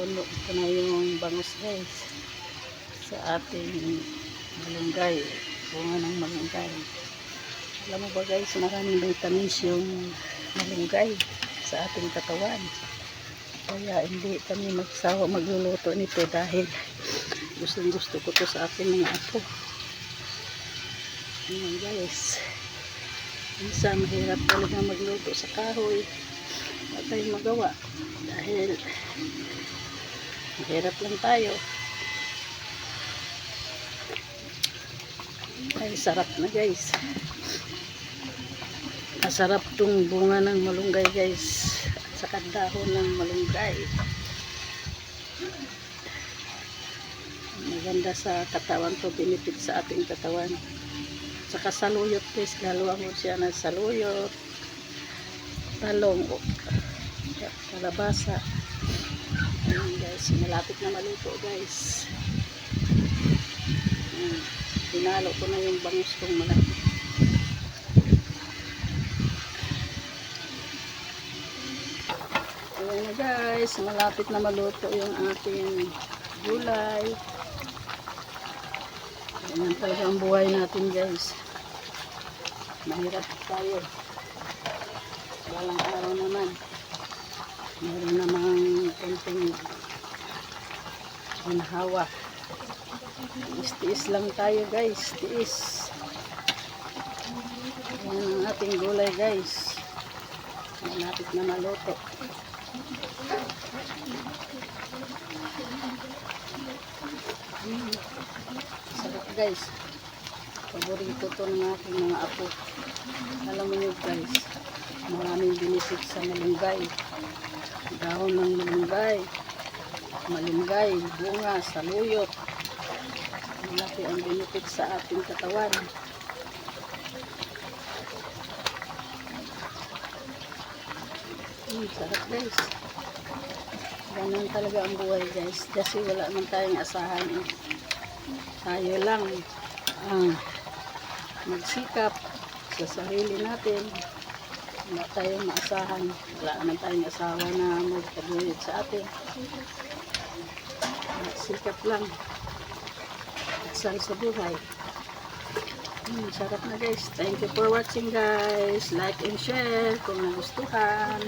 puno ito na yung bangus guys sa ating malunggay, bunga ng malunggay. Alam mo ba guys, maraming vitamins yung malunggay sa ating katawan, kaya hindi kami magsawa magluluto nito dahil gustong gusto ko to sa aking mga apo. Ayan guys, minsan mahirap talaga magluto sa kahoy, wala tayong magawa dahil mahirap lang tayo. Ay sarap na guys, masarap tong bunga ng malunggay guys at saka dahon ng malunggay. Maganda sa katawan to, benefit sa ating katawan. Saka saluyot guys, galuan mo siya ng saluyot, talong, kalabasa. Ayan guys, malapit na maluto guys. Pinalo ko na yung bangus kong malaki. Ayan na guys, malapit na maluto yung ating gulay. Ayan talaga ang buhay natin guys, mahirap tayo, walang araw naman, meron namang konting ginhawa. Tiis lang tayo guys, tiis. Ayan ang ating gulay guys, malapit na maluto. Sarap guys, paborito to ng aking mga apo. Alam mo nyo guys, maraming benefit sa malunggay, dahon ng malunggay, bunga, saluyot. Malaki ang benefit sa ating katawan. Sarap guys, ganun talaga ang buhay guys, kasi wala man tayong asahan eh. Tayo lang ang magsikap sa sarili natin, wala tayong maasahan, wala naman tayong asawa na magpabuyod sa atin. Sikap lang, asal sa buhay. Sarap na guys. Thank you for watching guys, like and share kung nagustuhan.